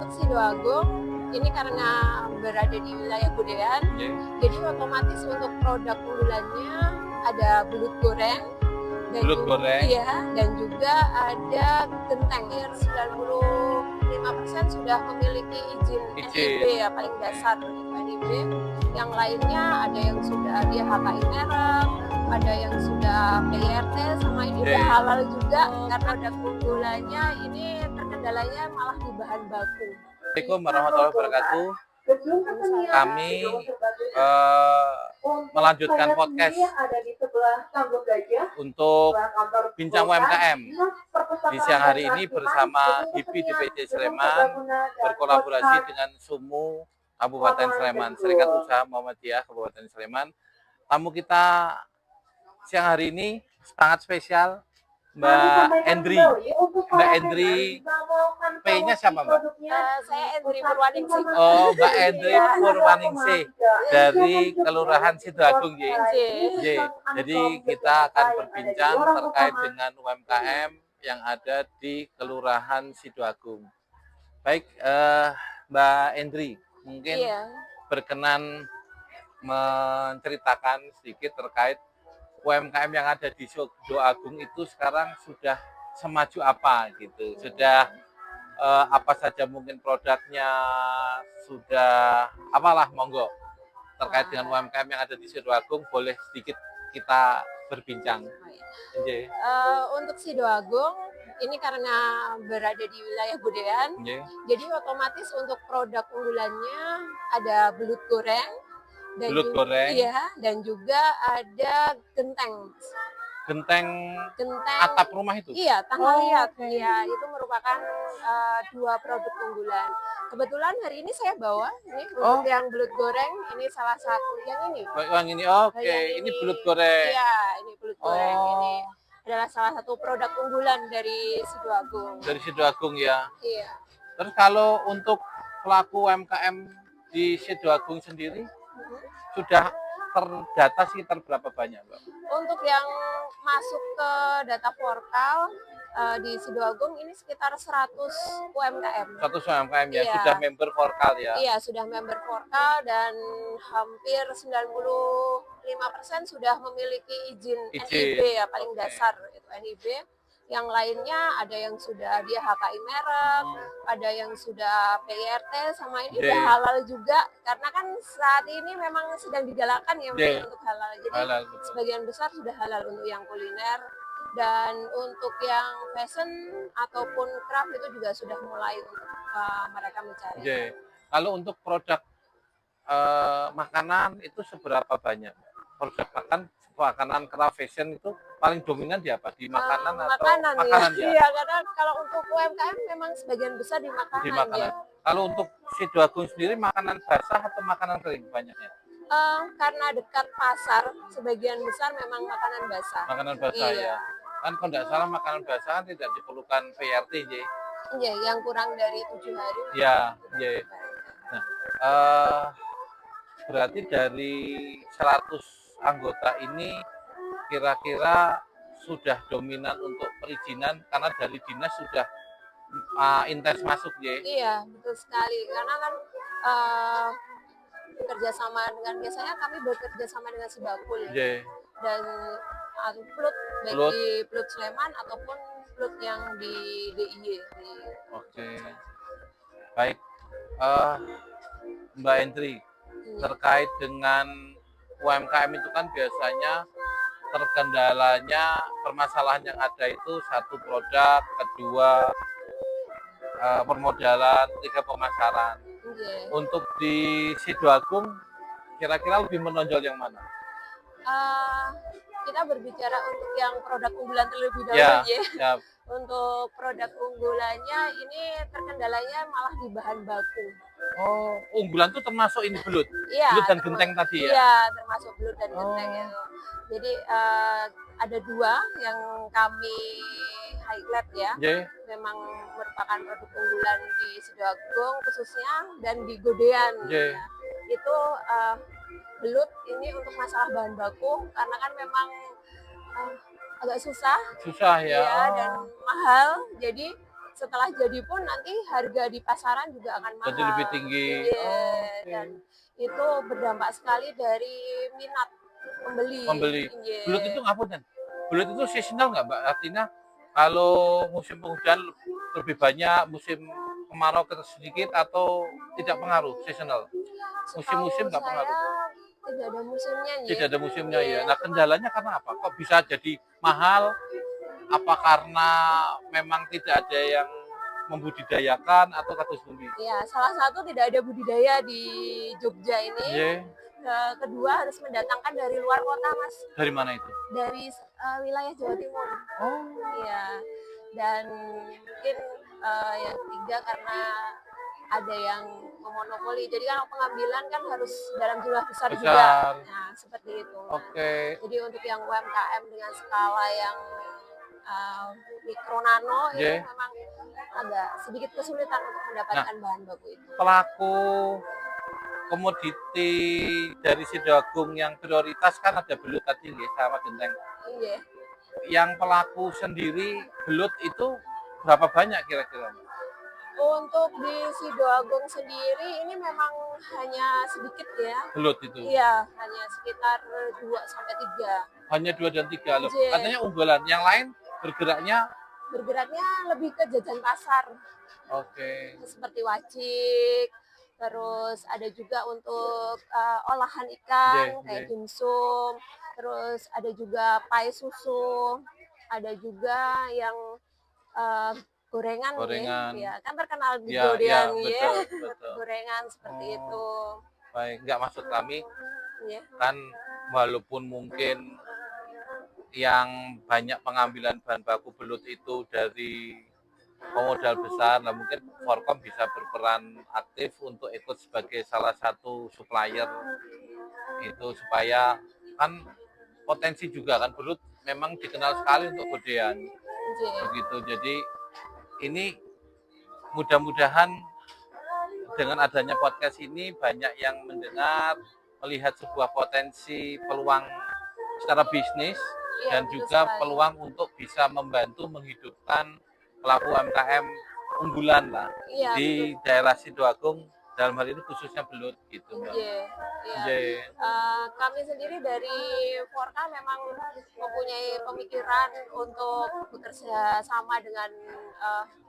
Sidoagung ini karena berada di wilayah Budean, jadi otomatis untuk produk unggulannya ada belut goreng dan juga ada genteng. 95% sudah memiliki izin NIB ya, paling dasar NIB. Yang lainnya ada yang sudah dia HKI merek, ada yang sudah PIRT, sama ini udah halal juga karena produk unggulannya ini terkendalanya malah di bahan baku. Assalamualaikum warahmatullahi wabarakatuh. Kami melanjutkan podcast untuk bincang UMKM di siang hari ini bersama HIPI DPC Sleman berkolaborasi dengan SUMU Kabupaten Sleman, Serikat Usaha Muhammadiyah Kabupaten Sleman. Tamu kita siang hari ini sangat spesial, Mbak Endri. Mbak Endri, P-nya siapa, Mbak? Saya Endri Purwaningsih. Oh, Mbak Endri Purwaningsih dari Kelurahan Sidoagung, J. Jadi kita akan berbincang terkait dengan UMKM yang ada di Kelurahan Sidoagung. Baik, Mbak Endri, mungkin berkenan menceritakan sedikit terkait UMKM yang ada di Sidoagung itu sekarang sudah semaju apa gitu, sudah apa saja mungkin produknya, sudah apalah, monggo terkait dengan UMKM yang ada di Sidoagung boleh sedikit kita berbincang. Untuk Sidoagung ini karena berada di wilayah Budean, jadi otomatis untuk produk unggulannya ada belut goreng. Dan juga ada genteng. Genteng atap rumah itu? Iya, tanggal liat. Ya, itu merupakan dua produk unggulan. Kebetulan hari ini saya bawa ini untuk yang belut goreng, ini salah satu yang ini. Yang ini, ini belut goreng. Iya, ini belut goreng. Ini adalah salah satu produk unggulan dari Sidoagung. Dari Sidoagung ya. Iya. Terus kalau untuk pelaku UMKM di Sidoagung sendiri sudah terdata sekitar berapa banyak, Mbak? Untuk yang masuk ke data portal di Sidoagung ini sekitar 100 UMKM. 100 UMKM ya, sudah member portal ya? Iya, sudah member portal dan hampir 95% sudah memiliki izin NIB ya, paling dasar itu NIB. Yang lainnya ada yang sudah dia HKI merek, ada yang sudah PIRT, sama ini udah halal juga karena kan saat ini memang sedang digalakkan ya untuk halal. Jadi sebagian besar sudah halal untuk yang kuliner, dan untuk yang fashion ataupun craft itu juga sudah mulai untuk mereka mencari. Kalau untuk produk makanan itu seberapa banyak? Produk makanan craft fashion itu paling dominan di apa? Di makanan atau makanan ya? Iya, karena kalau untuk UMKM memang sebagian besar di makanan. Ya. Kalau untuk Sidoagung sendiri makanan basah atau makanan kering banyaknya? Karena dekat pasar, sebagian besar memang makanan basah. Makanan basah ya. Kan kalau tidak salah makanan basah kan tidak diperlukan PRT, Iya, yang kurang dari 7 hari. Iya. Nah, berarti dari 100 anggota ini kira-kira sudah dominan untuk perizinan karena dari dinas sudah intens masuk, Iya, betul sekali. Karena kan bekerja sama dengan, biasanya kami bekerja sama dengan Sibakul dan Plut, baik di Plut Sleman ataupun Plut yang di DIY. Baik, Mbak Endri, terkait dengan UMKM itu kan biasanya terkendalanya permasalahan yang ada itu satu produk, kedua permodalan, tiga pemasaran. Untuk di Sidoagung kira-kira lebih menonjol yang mana? Kita berbicara untuk yang produk unggulan terlebih dahulu ya. Untuk produk unggulannya ini terkendalanya malah di bahan baku. Unggulan itu termasuk ini belut? Iya, belut dan genteng tadi ya? Iya, termasuk belut dan genteng itu. Jadi ada dua yang kami highlight ya. Memang merupakan produk unggulan di Sidoagung khususnya dan di Godean. Ya. Itu belut ini untuk masalah bahan baku karena kan memang agak susah ya, dan mahal. Jadi setelah jadi pun nanti harga di pasaran juga akan mahal. Jadi lebih tinggi. Iya, Oke. dan itu berdampak sekali dari minat pembeli. Iya. Belut itu ngapunten. Belut itu seasonal nggak, Mbak? Artinya kalau musim penghujan lebih banyak, musim kemarau sedikit, atau tidak pengaruh seasonal? Musim-musim nggak Setahu pengaruh? saya tidak ada musimnya, Nyi. Tidak ada musimnya ya. Iya, Nah, cuma kendalanya karena apa? Kok bisa jadi mahal? Apa karena memang tidak ada yang membudidayakan atau kados pundi? ya salah satu tidak ada budidaya di Jogja ini. Nggih. Kedua harus mendatangkan dari luar kota, Mas. Dari mana itu? Dari wilayah Jawa Timur. Oh, Iya. Dan mungkin yang ketiga karena ada yang memonopoli. Jadi kan pengambilan kan harus dalam jumlah besar juga. besar. Nah, seperti itu. Oke. Jadi untuk yang UMKM dengan skala yang mikro nano itu Nggih. memang agak sedikit kesulitan untuk mendapatkan bahan baku itu. Pelaku komoditi dari Sidoagung yang prioritas kan ada belut tadi nggih sama genteng. Iya. Yang pelaku sendiri belut itu berapa banyak kira-kira? Untuk di Sidoagung sendiri ini memang hanya sedikit ya. Belut itu. Iya, hanya sekitar 2 sampai 3. Hanya 2 dan 3 loh. Iya. Katanya unggulan. Yang lain bergeraknya Bergeraknya lebih ke jajan pasar. oke. Seperti wacik, terus ada juga untuk olahan ikan Nggih, kayak nggih. dimsum, terus ada juga pai susu, ada juga yang gorengan, Gorengan. ya kan terkenal di Ya, Godean ya, betul. gorengan seperti Oh. itu. Baik, enggak maksud kami Ya. kan walaupun mungkin yang banyak pengambilan bahan baku belut itu dari pemodal besar, nah mungkin Forkom bisa berperan aktif untuk ikut sebagai salah satu supplier itu supaya kan potensi juga kan belut memang dikenal sekali untuk godean begitu. Jadi ini mudah-mudahan dengan adanya podcast ini banyak yang mendengar, melihat sebuah potensi peluang secara bisnis dan juga peluang untuk bisa membantu menghidupkan pelaku UMKM unggulan lah di daerah Sidoagung, dalam hal ini khususnya belut gitu, Mbak. Kami sendiri dari Forka memang mempunyai pemikiran untuk bekerja sama dengan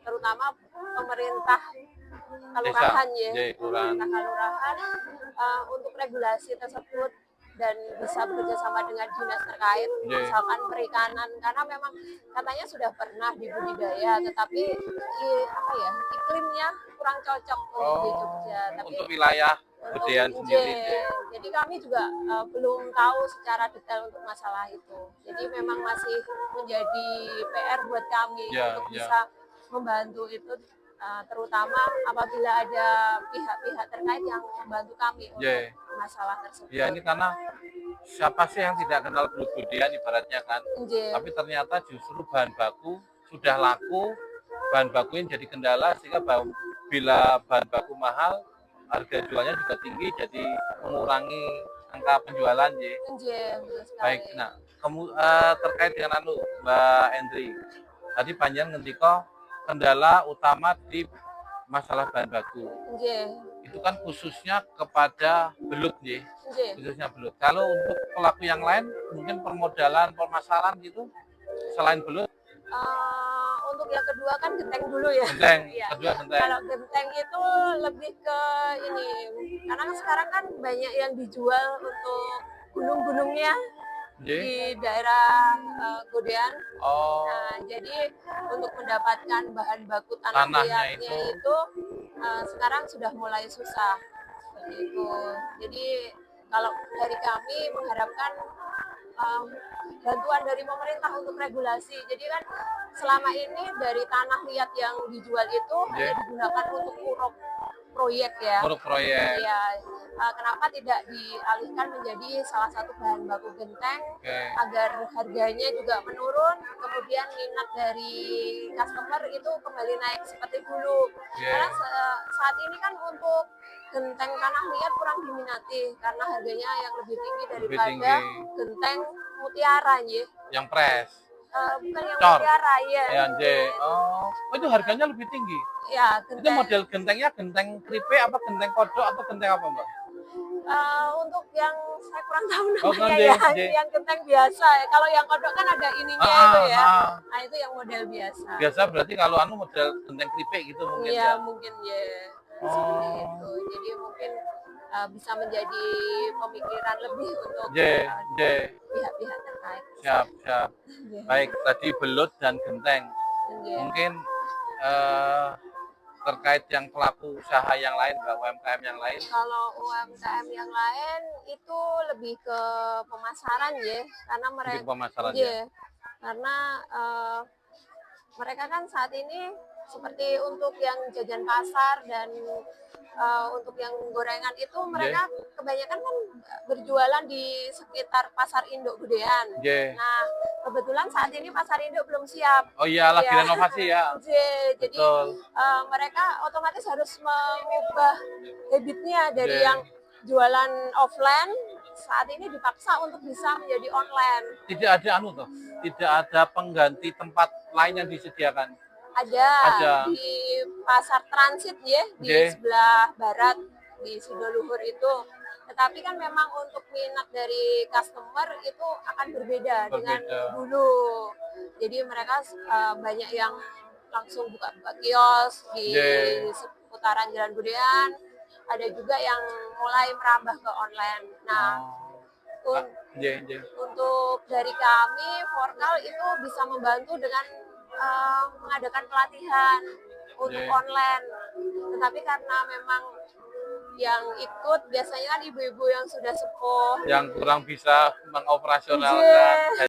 terutama pemerintah kelurahan pemerintah kelurahan untuk regulasi tersebut dan bisa bekerja sama dengan dinas terkait, misalkan perikanan, karena memang katanya sudah pernah dibudidaya, tetapi iklimnya kurang cocok untuk di Jogja. Tapi untuk wilayah Gedean sendiri. Jadi kami juga belum tahu secara detail untuk masalah itu. Jadi memang masih menjadi PR buat kami untuk bisa membantu itu. Terutama apabila ada pihak-pihak terkait yang membantu kami untuk masalah tersebut. Ya, ini karena siapa sih yang tidak kenal belut godean ibaratnya kan. Tapi ternyata justru bahan baku sudah laku, bahan baku yang jadi kendala sehingga bila bahan baku mahal, harga jualnya juga tinggi, jadi mengurangi angka penjualan. Baik, nah terkait dengan Mbak Endri, tadi panjang ngendika kendala utama di masalah bahan baku. Itu kan khususnya kepada belut, khususnya belut. Kalau untuk pelaku yang lain, mungkin permodalan, permasalahan gitu, selain belut? Untuk yang kedua kan genteng dulu ya. Genteng, kedua genteng. Kalau genteng itu lebih ke ini, karena sekarang kan banyak yang dijual untuk gunung-gunungnya di daerah Godean. Nah, jadi untuk mendapatkan bahan baku tanah liatnya itu sekarang sudah mulai susah seperti itu. Jadi kalau dari kami mengharapkan bantuan dari pemerintah untuk regulasi. Jadi kan selama ini dari tanah liat yang dijual itu hanya digunakan untuk uruk proyek ya. Uruk proyek. Ya, kenapa tidak dialihkan menjadi salah satu bahan baku genteng agar harganya juga menurun, kemudian minat dari customer itu kembali naik seperti dulu. Karena saat ini kan untuk genteng tanah liat kurang diminati karena harganya yang lebih tinggi daripada genteng mutiara, yang pres. bukan yang Cor. mutiara ya. Ya, J. Oh, itu harganya lebih tinggi. Ya, Itu genteng. model gentengnya genteng keripik apa genteng kodok atau genteng apa, Mbak? Untuk yang saya kurang tahu Oh, namanya J, ya, J. yang genteng biasa. Kalau yang kodok kan ada ininya itu ya. Nah, itu yang model biasa. Biasa berarti kalau anu model genteng keripik gitu mungkin Iya, ya. mungkin ya. Seperti itu. Jadi mungkin bisa menjadi pemikiran lebih untuk J. pihak-pihak terkait. Siap. Iya. Baik, tadi belut dan genteng. Iya. Mungkin terkait yang pelaku usaha yang lain, Mbak, UMKM yang lain. Kalau UMKM yang lain itu lebih ke pemasaran ya, karena mereka pemasaran ya. Karena mereka kan saat ini seperti untuk yang jajan pasar dan untuk yang gorengan itu mereka kebanyakan kan berjualan di sekitar pasar induk Gedean. Nah, kebetulan saat ini pasar induk belum siap. Oh iya, lagi renovasi ya. Jadi mereka otomatis harus mengubah habitnya dari yang jualan offline saat ini dipaksa untuk bisa menjadi online. Tidak ada pengganti tempat lain yang disediakan. Ada di pasar transit ya, di sebelah barat di Sidoluhur itu. Tetapi kan memang untuk minat dari customer itu akan berbeda dengan dulu. Jadi mereka banyak yang langsung buka kios di seputaran Jalan Gedean. Ada juga yang mulai merambah ke online. Nah, untuk dari kami, Forkal itu bisa membantu dengan mengadakan pelatihan untuk online. Tetapi karena memang yang ikut biasanya kan ibu-ibu yang sudah sepuh, yang kurang bisa mengoperasionalkan